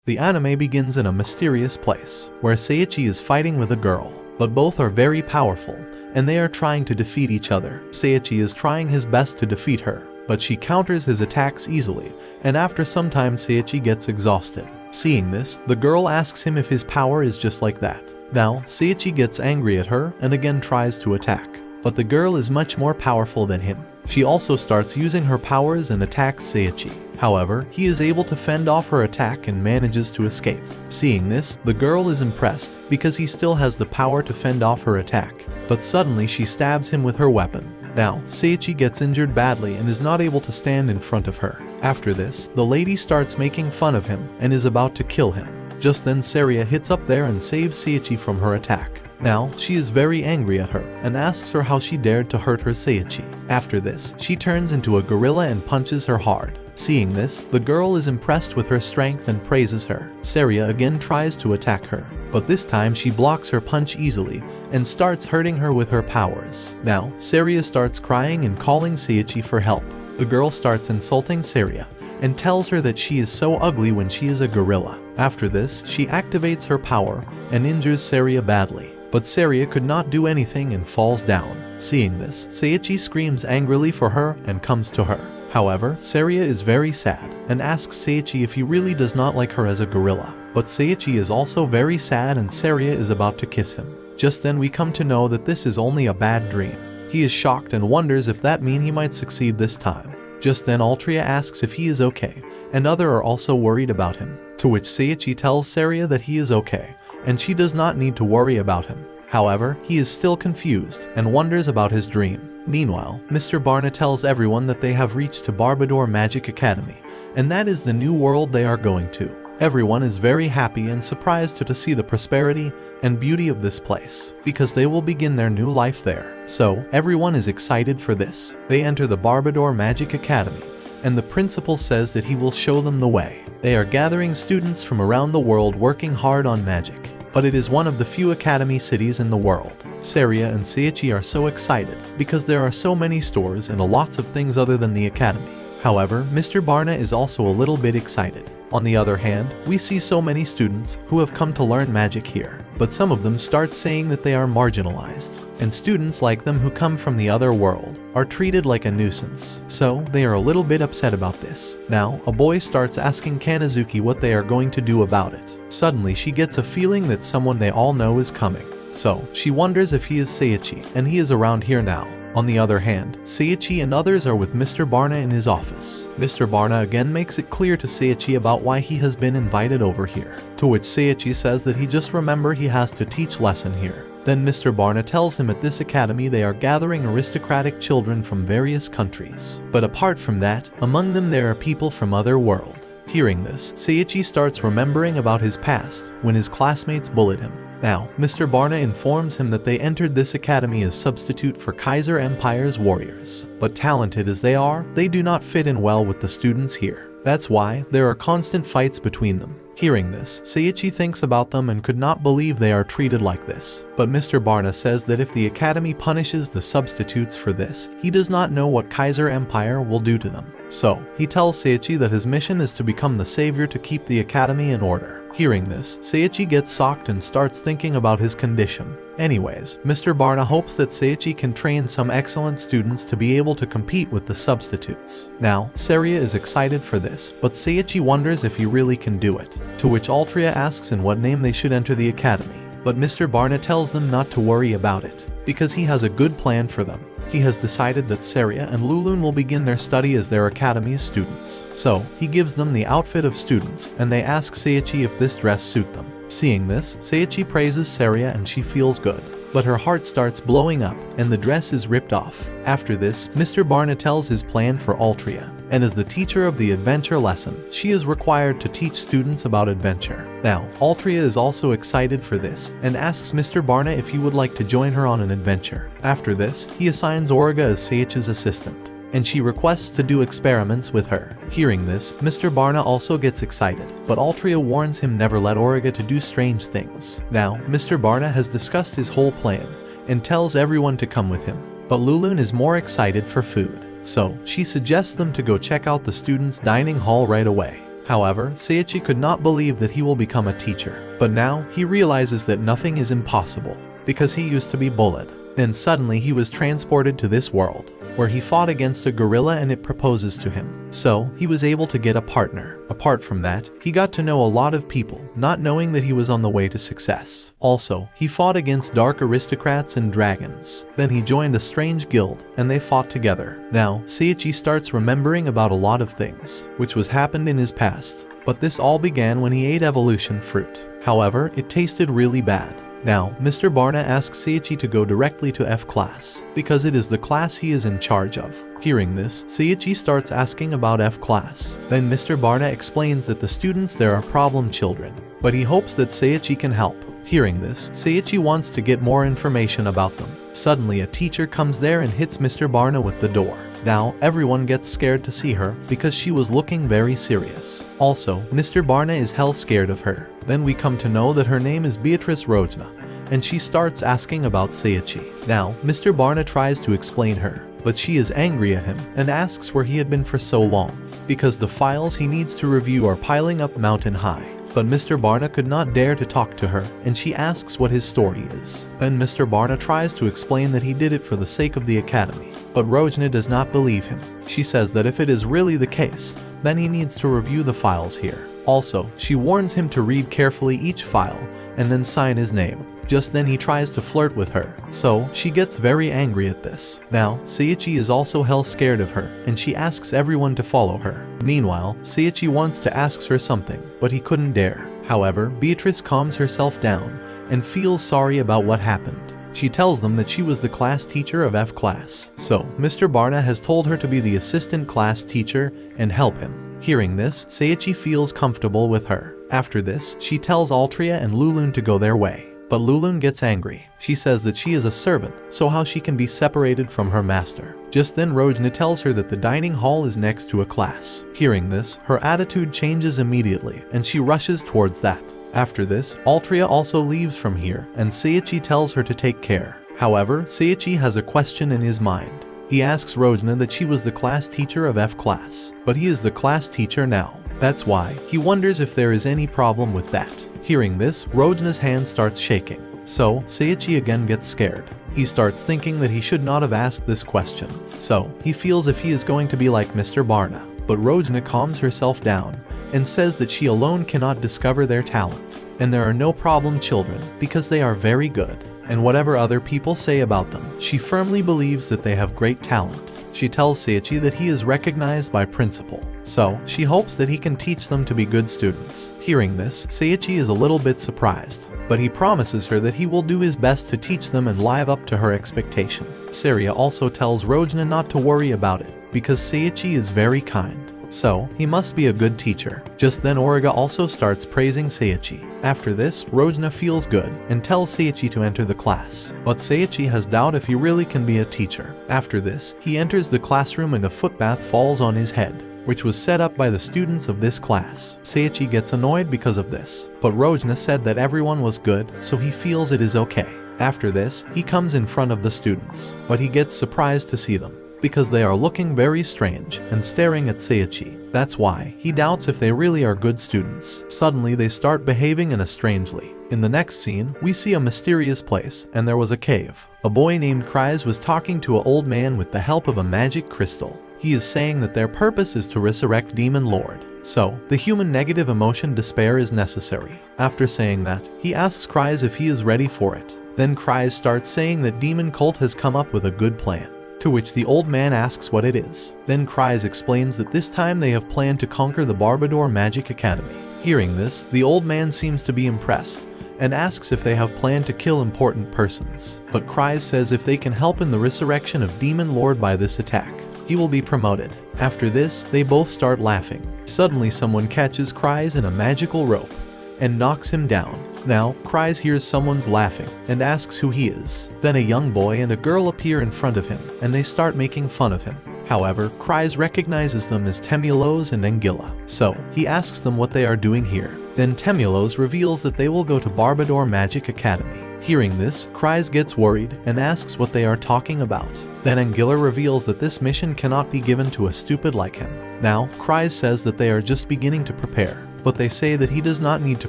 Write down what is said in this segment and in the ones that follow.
The anime begins in a mysterious place, where Seiichi is fighting with a girl, but both are very powerful, and they are trying to defeat each other. Seiichi is trying his best to defeat her, but she counters his attacks easily, and after some time Seiichi gets exhausted. Seeing this, the girl asks him if his power is just like that. Now, Seiichi gets angry at her and again tries to attack, but the girl is much more powerful than him. She also starts using her powers and attacks Seiichi. However, he is able to fend off her attack and manages to escape. Seeing this, the girl is impressed because he still has the power to fend off her attack, but suddenly she stabs him with her weapon. Now, Seiichi gets injured badly and is not able to stand in front of her. After this, the lady starts making fun of him and is about to kill him. Just then Saria hits up there and saves Seiichi from her attack. Now, she is very angry at her and asks her how she dared to hurt her Seiichi. After this, she turns into a gorilla and punches her hard. Seeing this, the girl is impressed with her strength and praises her. Saria again tries to attack her, but this time she blocks her punch easily and starts hurting her with her powers. Now, Saria starts crying and calling Seiichi for help. The girl starts insulting Saria and tells her that she is so ugly when she is a gorilla. After this, she activates her power and injures Saria badly, but Saria could not do anything and falls down. Seeing this, Seiichi screams angrily for her and comes to her. However, Saria is very sad and asks Seiichi if he really does not like her as a gorilla. But Seiichi is also very sad and Saria is about to kiss him. Just then we come to know that this is only a bad dream. He is shocked and wonders if that means he might succeed this time. Just then Altria asks if he is okay, and others are also worried about him. To which Seiichi tells Saria that he is okay, and she does not need to worry about him. However, he is still confused and wonders about his dream. Meanwhile, Mr. Barna tells everyone that they have reached to Barbador Magic Academy, and that is the new world they are going to. Everyone is very happy and surprised to see the prosperity and beauty of this place, because they will begin their new life there. So, everyone is excited for this. They enter the Barbador Magic Academy, and the principal says that he will show them the way. They are gathering students from around the world working hard on magic, but it is one of the few academy cities in the world. Saria and Seiichi are so excited because there are so many stores and lots of things other than the academy. However, Mr. Barna is also a little bit excited. On the other hand, we see so many students who have come to learn magic here, but some of them start saying that they are marginalized, and students like them who come from the other world are treated like a nuisance, so they are a little bit upset about this. Now, a boy starts asking Kanazuki what they are going to do about it. Suddenly she gets a feeling that someone they all know is coming, so she wonders if he is Seiichi, and he is around here now. On the other hand, Seiichi and others are with Mr. Barna in his office. Mr. Barna again makes it clear to Seiichi about why he has been invited over here, to which Seiichi says that he just remember he has to teach lesson here. Then Mr. Barna tells him at this academy they are gathering aristocratic children from various countries. But apart from that, among them there are people from other world. Hearing this, Seiichi starts remembering about his past, when his classmates bullied him. Now, Mr. Barna informs him that they entered this academy as substitute for Kaiser Empire's warriors. But talented as they are, they do not fit in well with the students here. That's why there are constant fights between them. Hearing this, Seiichi thinks about them and could not believe they are treated like this. But Mr. Barna says that if the academy punishes the substitutes for this, he does not know what Kaiser Empire will do to them. So, he tells Seiichi that his mission is to become the savior to keep the academy in order. Hearing this, Seiichi gets shocked and starts thinking about his condition. Anyways, Mr. Barna hopes that Seiichi can train some excellent students to be able to compete with the substitutes. Now, Saria is excited for this, but Seiichi wonders if he really can do it. To which Altria asks in what name they should enter the academy. But Mr. Barna tells them not to worry about it, because he has a good plan for them. He has decided that Saria and Lulun will begin their study as their academy's students. So, he gives them the outfit of students, and they ask Seiichi if this dress suit them. Seeing this, Seiichi praises Saria and she feels good. But her heart starts blowing up, and the dress is ripped off. After this, Mr. Barna tells his plan for Altria, and as the teacher of the adventure lesson, she is required to teach students about adventure. Now, Altria is also excited for this, and asks Mr. Barna if he would like to join her on an adventure. After this, he assigns Origa as Seiichi's assistant, and she requests to do experiments with her. Hearing this, Mr. Barna also gets excited, but Altria warns him never let Origa to do strange things. Now, Mr. Barna has discussed his whole plan, and tells everyone to come with him. But Lulun is more excited for food, so she suggests them to go check out the students' dining hall right away. However, Seiichi could not believe that he will become a teacher. But now, he realizes that nothing is impossible, because he used to be bullied. Then suddenly he was transported to this world, where he fought against a gorilla and it proposes to him. So, he was able to get a partner. Apart from that, he got to know a lot of people, not knowing that he was on the way to success. Also, he fought against dark aristocrats and dragons. Then he joined a strange guild, and they fought together. Now, Seiichi starts remembering about a lot of things, which was happened in his past. But this all began when he ate evolution fruit. However, it tasted really bad. Now, Mr. Barna asks Seiichi to go directly to F class, because it is the class he is in charge of. Hearing this, Seiichi starts asking about F class. Then Mr. Barna explains that the students there are problem children, but he hopes that Seiichi can help. Hearing this, Seiichi wants to get more information about them. Suddenly a teacher comes there and hits Mr. Barna with the door. Now, everyone gets scared to see her because she was looking very serious. Also, Mr. Barna is hell scared of her. Then we come to know that her name is Beatrice Rojna, and she starts asking about Seiichi. Now, Mr. Barna tries to explain her, but she is angry at him and asks where he had been for so long, because the files he needs to review are piling up mountain high. But Mr. Barna could not dare to talk to her, and she asks what his story is. Then Mr. Barna tries to explain that he did it for the sake of the academy, but Rojna does not believe him. She says that if it is really the case, then he needs to review the files here. Also, she warns him to read carefully each file, and then sign his name. Just then he tries to flirt with her, so she gets very angry at this. Now, Seiichi is also hell scared of her, and she asks everyone to follow her. Meanwhile, Seiichi wants to ask her something, but he couldn't dare. However, Beatrice calms herself down, and feels sorry about what happened. She tells them that she was the class teacher of F class. So, Mr. Barna has told her to be the assistant class teacher and help him. Hearing this, Seiichi feels comfortable with her. After this, she tells Altria and Lulun to go their way. But Lulun gets angry. She says that she is a servant, so how she can be separated from her master. Just then Rojna tells her that the dining hall is next to a class. Hearing this, her attitude changes immediately, and she rushes towards that. After this, Altria also leaves from here, and Seiichi tells her to take care. However, Seiichi has a question in his mind. He asks Rojna that she was the class teacher of F class, but he is the class teacher now. That's why he wonders if there is any problem with that. Hearing this, Rojna's hand starts shaking. So, Seiichi again gets scared. He starts thinking that he should not have asked this question. So, he feels if he is going to be like Mr. Barna. But Rojna calms herself down and says that she alone cannot discover their talent. And there are no problem children because they are very good. And whatever other people say about them, she firmly believes that they have great talent. She tells Seiichi that he is recognized by principal, so she hopes that he can teach them to be good students. Hearing this, Seiichi is a little bit surprised, but he promises her that he will do his best to teach them and live up to her expectation. Seria also tells Rojna not to worry about it, because Seiichi is very kind. So, he must be a good teacher. Just then Origa also starts praising Seiichi. After this, Rojna feels good and tells Seiichi to enter the class. But Seiichi has doubt if he really can be a teacher. After this, he enters the classroom and a footbath falls on his head, which was set up by the students of this class. Seiichi gets annoyed because of this, but Rojna said that everyone was good, so he feels it is okay. After this, he comes in front of the students, but he gets surprised to see them, because they are looking very strange and staring at Seiichi. That's why he doubts if they really are good students. Suddenly they start behaving in a strangely. In the next scene, we see a mysterious place, and there was a cave. A boy named Kryze was talking to an old man with the help of a magic crystal. He is saying that their purpose is to resurrect Demon Lord. So, the human negative emotion despair is necessary. After saying that, he asks Kryze if he is ready for it. Then Kryze starts saying that Demon Cult has come up with a good plan. To which the old man asks what it is. Then Kryze explains that this time they have planned to conquer the Barbador Magic Academy. Hearing this, the old man seems to be impressed, and asks if they have planned to kill important persons. But Kryze says if they can help in the resurrection of Demon Lord by this attack, he will be promoted. After this, they both start laughing. Suddenly someone catches Kryze in a magical rope, and knocks him down. Now, Kryze hears someone's laughing and asks who he is. Then a young boy and a girl appear in front of him, and they start making fun of him. However, Kryze recognizes them as Temulos and Angilla, so he asks them what they are doing here. Then Temulos reveals that they will go to Barbador Magic Academy. Hearing this, Kryze gets worried and asks what they are talking about. Then Angilla reveals that this mission cannot be given to a stupid like him. Now, Cries says that they are just beginning to prepare, but they say that he does not need to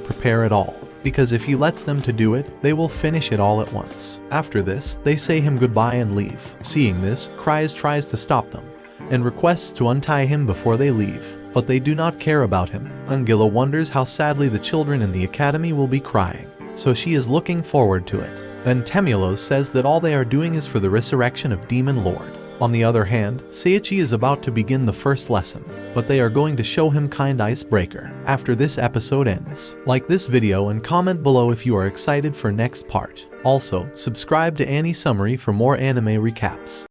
prepare at all, because if he lets them to do it, they will finish it all at once. After this, they say him goodbye and leave. Seeing this, Cries tries to stop them, and requests to untie him before they leave, but they do not care about him. Angela wonders how sadly the children in the academy will be crying, so she is looking forward to it. Then Temulos says that all they are doing is for the resurrection of Demon Lord. On the other hand, Seiichi is about to begin the first lesson, but they are going to show him kind icebreaker after this episode ends. Like this video and comment below if you are excited for next part. Also, subscribe to Annie Summary for more anime recaps.